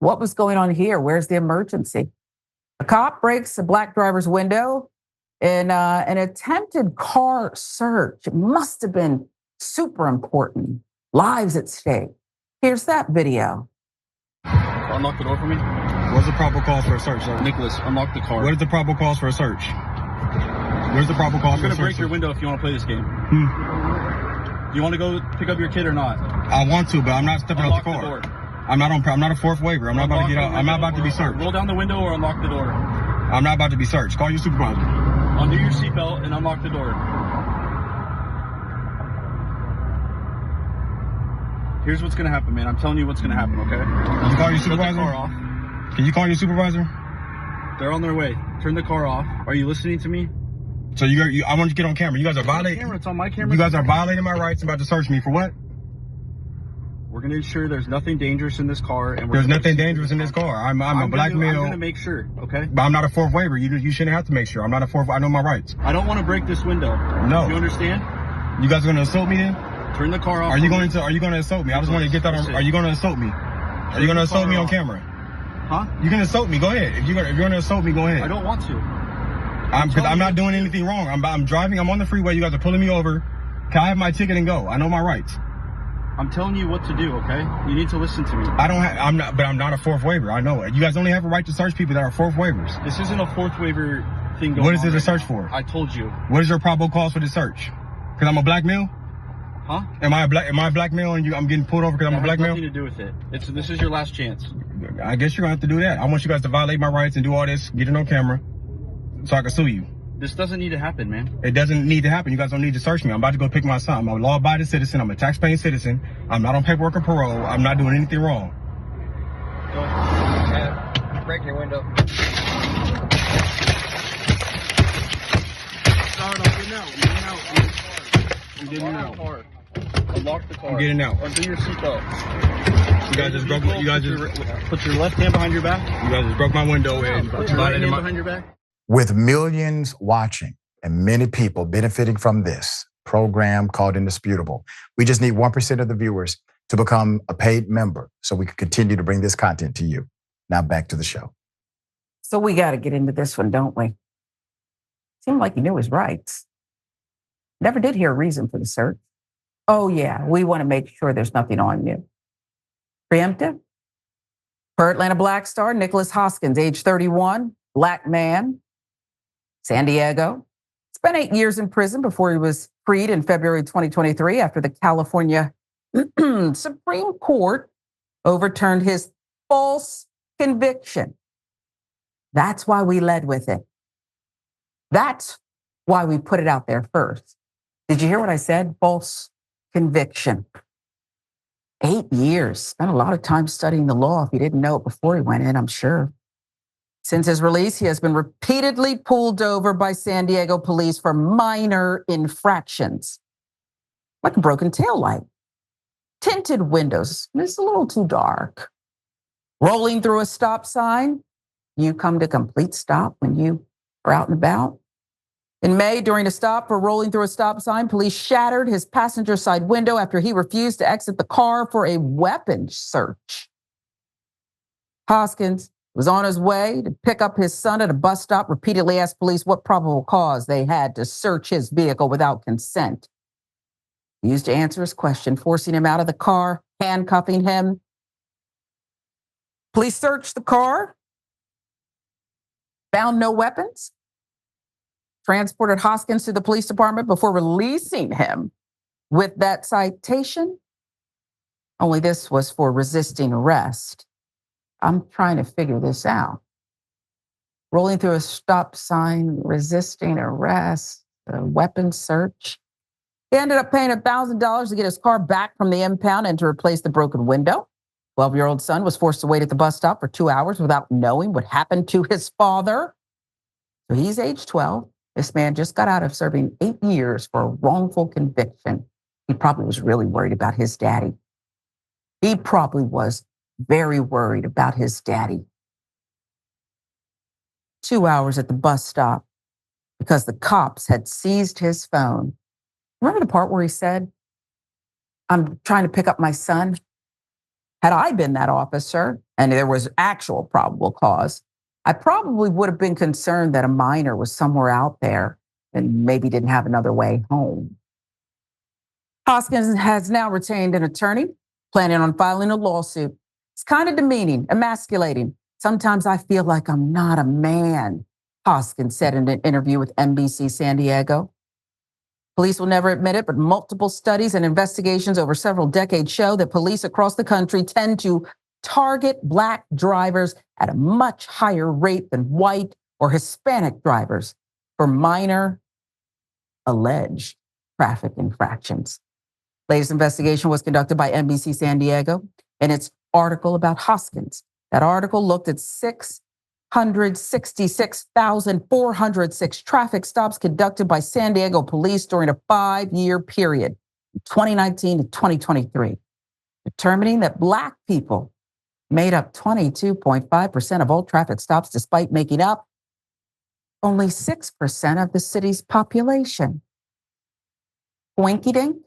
What was going on here? Where's the emergency? A cop breaks a black driver's window in an attempted car search. It must have been super important. Lives at stake. Here's that video. Unlock the door for me. What's the probable cause for a search, sir? Nicholas, unlock the car. What is the probable cause for a search? Where's the probable cause for a search? I'm gonna break your window if you want to play this game. Do you want to go pick up your kid or not? I want to, but I'm not stepping out the car. Door. I'm not a fourth waiver. I'm not about to get out. I'm not about to be searched. Roll down the window or unlock the door. I'm not about to be searched. Call your supervisor. Undo your seatbelt and unlock the door. Here's what's gonna happen, man. I'm telling you what's gonna happen, okay? Can you call your supervisor? Turn the car off. Can you call your supervisor? They're on their way. Turn the car off. Are you listening to me? So I want you to get on camera. You guys are violating. It's on my camera. You guys are violating my rights. About to search me for what? We're gonna ensure there's nothing dangerous in this car, and there's nothing dangerous in this car. I'm a black male. I'm gonna make sure, okay? But I'm not a fourth waiver. You shouldn't have to make sure. I'm not a fourth. I know my rights. I don't want to break this window. No. You understand? You guys are gonna assault me then? Turn the car off. Are you going to assault me? I just want to get that on. Are you going to assault me? Are you going to assault me on camera? Huh? You can assault me. Go ahead. If you're going to assault me, go ahead. I don't want to. Because I'm not doing anything wrong. I'm driving. I'm on the freeway. You guys are pulling me over. Can I have my ticket and go? I know my rights. I'm telling you what to do, okay? You need to listen to me. I'm not a fourth waiver. I know it. You guys only have a right to search people that are fourth waivers. This isn't a fourth waiver thing going on. What is it to search for? I told you. What is your probable cause for the search? Because I'm a black male? Huh? Am I a black male and I'm getting pulled over because I'm a black male? Nothing to do with it. This is your last chance. I guess you're gonna have to do that. I want you guys to violate my rights and do all this, get it on camera, so I can sue you. This doesn't need to happen, man. It doesn't need to happen. You guys don't need to search me. I'm about to go pick my son. I'm a law-abiding citizen. I'm a tax-paying citizen. I'm not on paperwork or parole. I'm not doing anything wrong. Go ahead. Break your window. I'm getting out. Unlock the car. I'm getting out. Undo your seatbelt. You guys just broke. You guys just put your left hand behind your back. You guys just broke my window and put your right hand behind your back. With millions watching and many people benefiting from this program called Indisputable, we just need 1% of the viewers to become a paid member so we can continue to bring this content to you. Now back to the show. So we got to get into this one, don't we? Seemed like he knew his rights. Never did hear a reason for the search. Oh yeah, we want to make sure there's nothing on you. Preemptive? Per Atlanta Black star Nicholas Hoskins, age 31, black man, San Diego. Spent 8 years in prison before he was freed in February 2023 after the California Supreme Court overturned his false conviction. That's why we led with it. That's why we put it out there first. Did you hear what I said? False conviction. 8 years. Spent a lot of time studying the law. If you didn't know it before he went in, I'm sure. Since his release, he has been repeatedly pulled over by San Diego police for minor infractions, like a broken taillight, tinted windows. It's a little too dark. Rolling through a stop sign. You come to complete stop when you are out and about. In May, during a stop for rolling through a stop sign, police shattered his passenger side window after he refused to exit the car for a weapons search. Hoskins was on his way to pick up his son at a bus stop, repeatedly asked police what probable cause they had to search his vehicle without consent. He used to answer his question, forcing him out of the car, handcuffing him. Police searched the car, found no weapons, transported Hoskins to the police department before releasing him with that citation. Only this was for resisting arrest. I'm trying to figure this out. Rolling through a stop sign, resisting arrest, a weapons search. He ended up paying $1,000 to get his car back from the impound and to replace the broken window. 12-year-old son was forced to wait at the bus stop for 2 hours without knowing what happened to his father. So he's age 12. This man just got out of serving 8 years for a wrongful conviction. He probably was really worried about his daddy. He probably was very worried about his daddy. 2 hours at the bus stop because the cops had seized his phone. Remember the part where he said, "I'm trying to pick up my son"? Had I been that officer and there was actual probable cause, I probably would have been concerned that a minor was somewhere out there and maybe didn't have another way home. Hoskins has now retained an attorney, planning on filing a lawsuit. It's kind of demeaning, emasculating. Sometimes I feel like I'm not a man, Hoskins said in an interview with NBC San Diego. Police will never admit it, but multiple studies and investigations over several decades show that police across the country tend to target Black drivers at a much higher rate than white or Hispanic drivers for minor alleged traffic infractions. Latest investigation was conducted by NBC San Diego in its article about Hoskins. That article looked at 666,406 traffic stops conducted by San Diego police during a 5-year period, 2019 to 2023, determining that Black people made up 22.5% of all traffic stops, despite making up only 6% of the city's population. Winky dink.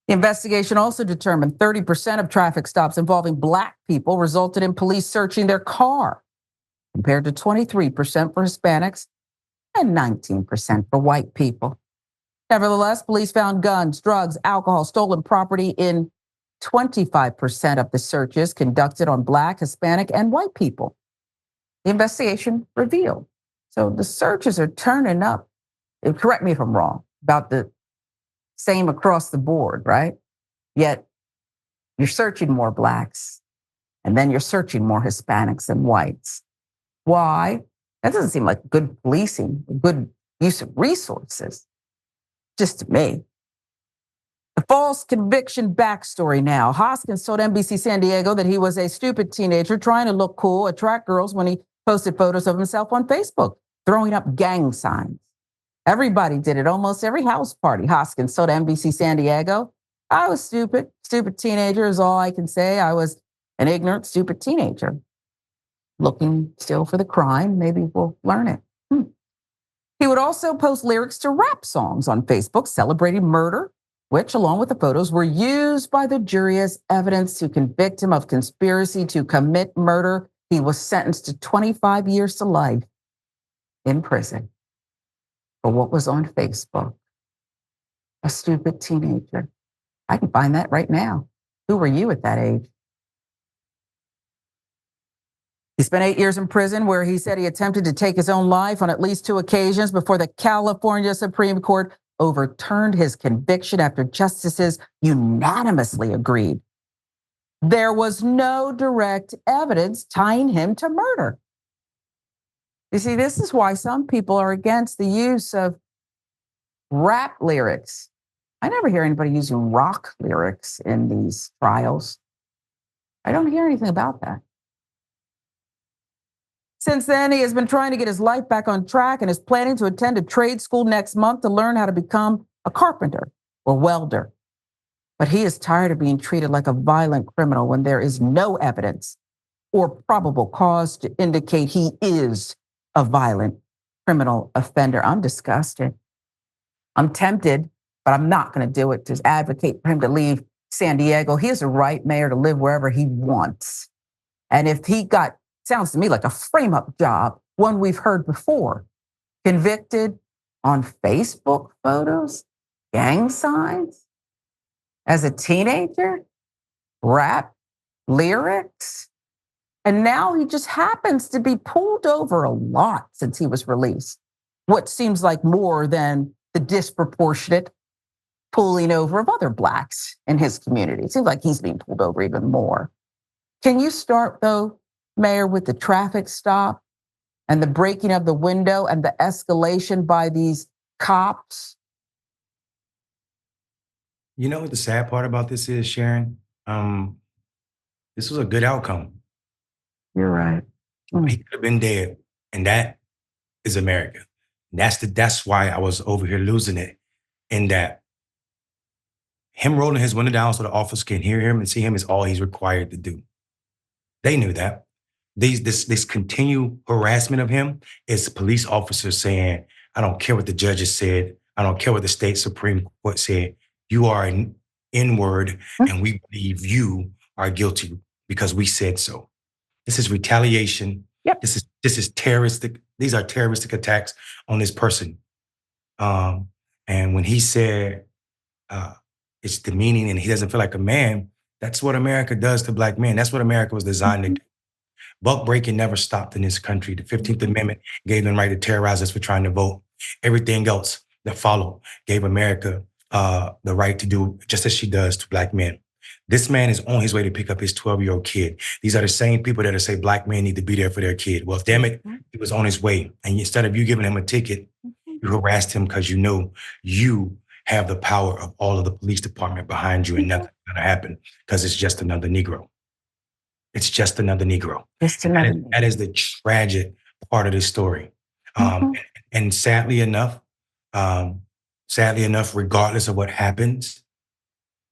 The investigation also determined 30% of traffic stops involving Black people resulted in police searching their car, compared to 23% for Hispanics and 19% for white people. Nevertheless, police found guns, drugs, alcohol, stolen property in 25% of the searches conducted on Black, Hispanic, and white people. The investigation revealed. So the searches are turning up, correct me if I'm wrong, about the same across the board, right? Yet you're searching more Blacks, and then you're searching more Hispanics and whites. Why? That doesn't seem like good policing, good use of resources, just to me. The false conviction backstory now. Hoskins told NBC San Diego that he was a stupid teenager trying to look cool, attract girls when he posted photos of himself on Facebook, throwing up gang signs. Everybody did it, almost every house party. Hoskins told NBC San Diego, I was stupid. Stupid teenager is all I can say. I was an ignorant, stupid teenager. Looking still for the crime. Maybe we'll learn it. He would also post lyrics to rap songs on Facebook celebrating murder, which, along with the photos, were used by the jury as evidence to convict him of conspiracy to commit murder. He was sentenced to 25 years to life in prison for what was on Facebook. A stupid teenager. I can find that right now. Who were you at that age? He spent 8 years in prison where he said he attempted to take his own life on at least 2 occasions before the California Supreme Court overturned his conviction after justices unanimously agreed there was no direct evidence tying him to murder. You see, this is why some people are against the use of rap lyrics. I never hear anybody using rock lyrics in these trials. I don't hear anything about that. Since then, he has been trying to get his life back on track and is planning to attend a trade school next month to learn how to become a carpenter or welder. But he is tired of being treated like a violent criminal when there is no evidence or probable cause to indicate he is a violent criminal offender. I'm disgusted. I'm tempted, but I'm not going to do it to advocate for him to leave San Diego. He has a right, Mayor, to live wherever he wants. And if he got, sounds to me like a frame-up job, one we've heard before, convicted on Facebook photos, gang signs, as a teenager, rap lyrics, and now he just happens to be pulled over a lot since he was released. What seems like more than the disproportionate pulling over of other Blacks in his community. It seems like he's being pulled over even more. Can you start, though, Mayor, with the traffic stop and the breaking of the window and the escalation by these cops? You know what the sad part about this is, Sharon? This was a good outcome. You're right. He could have been dead, and that is America. That's why I was over here losing it. In that him rolling his window down so the officers can hear him and see him is all he's required to do. They knew that. This continued harassment of him is police officers saying, I don't care what the judges said. I don't care what the state Supreme Court said. You are N-word, and we believe you are guilty because we said so. This is retaliation. Yep. This is terroristic. These are terroristic attacks on this person. And when he said it's demeaning and he doesn't feel like a man, that's what America does to Black men. That's what America was designed to do. Buck breaking never stopped in this country. The 15th Amendment gave them the right to terrorize us for trying to vote. Everything else that followed gave America the right to do just as she does to Black men. This man is on his way to pick up his 12-year-old kid. These are the same people that say Black men need to be there for their kid. Well, damn it, he was on his way. And instead of you giving him a ticket, you harassed him because you know you have the power of all of the police department behind you and nothing's gonna happen because it's just another Negro. It's just another Negro. That is the tragic part of this story. And sadly enough, regardless of what happens,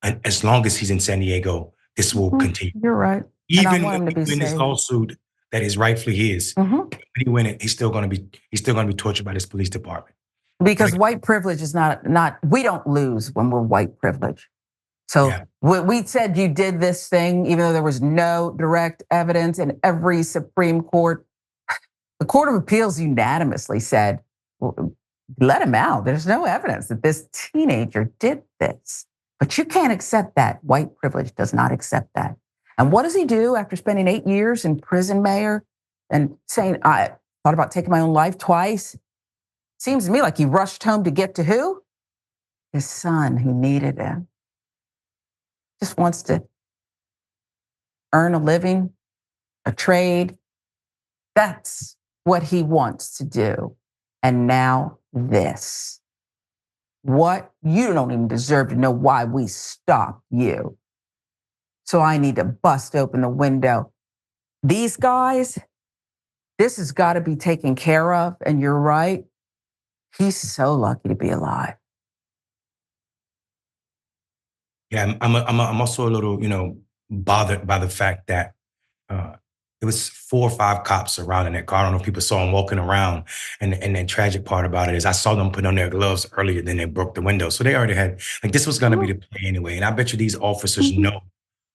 and as long as he's in San Diego, this will continue. You're right. Even when we win this lawsuit that is rightfully his, when he win it, he's still gonna be tortured by this police department. Because white privilege is not, we don't lose when we're white privileged. So we said you did this thing, even though there was no direct evidence in every Supreme Court. The Court of Appeals unanimously said, let him out. There's no evidence that this teenager did this. But you can't accept that. White privilege does not accept that. And what does he do after spending 8 years in prison, Mayor, and saying, I thought about taking my own life twice? Seems to me like he rushed home to get to who? His son who needed him. Just wants to earn a living, a trade. That's what he wants to do. And now this. What? You don't even deserve to know why we stopped you. So I need to bust open the window. These guys, this has got to be taken care of. And you're right. He's so lucky to be alive. Yeah, I'm also a little, bothered by the fact that it was 4 or 5 cops around in that car. I don't know if people saw him walking around. And the tragic part about it is I saw them put on their gloves earlier than they broke the window. So they already had, this was going to be the play anyway. And I bet you these officers know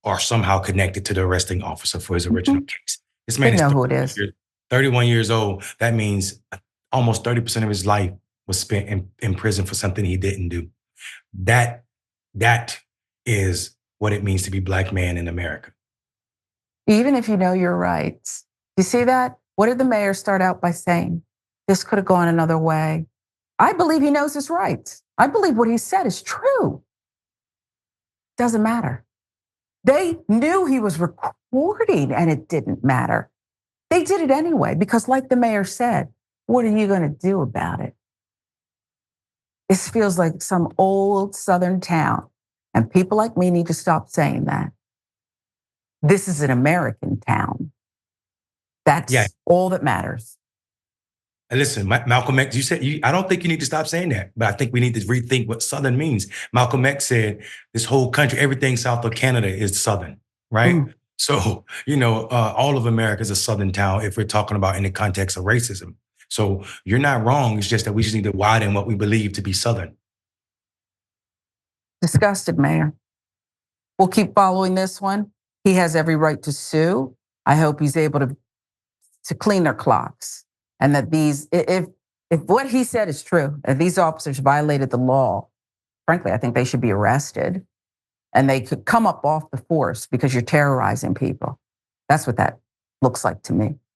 or somehow connected to the arresting officer for his original case. This man is 31 years old. That means almost 30% of his life was spent in prison for something he didn't do. That is what it means to be Black man in America. Even if you know your rights. You see that? What did the mayor start out by saying? This could have gone another way. I believe he knows his rights. I believe what he said is true. Doesn't matter. They knew he was recording and it didn't matter. They did it anyway because like the mayor said, what are you going to do about it? This feels like some old Southern town. And people like me need to stop saying that. This is an American town. That's all that matters. And listen, Malcolm X, you said, I don't think you need to stop saying that, but I think we need to rethink what Southern means. Malcolm X said, this whole country, everything south of Canada is Southern, right? So, all of America is a Southern town if we're talking about in the context of racism. So you're not wrong. It's just that we just need to widen what we believe to be Southern. Disgusted, Mayor. We'll keep following this one. He has every right to sue. I hope he's able to clean their clocks. And that if what he said is true, if these officers violated the law, frankly, I think they should be arrested. And they could come up off the force because you're terrorizing people. That's what that looks like to me.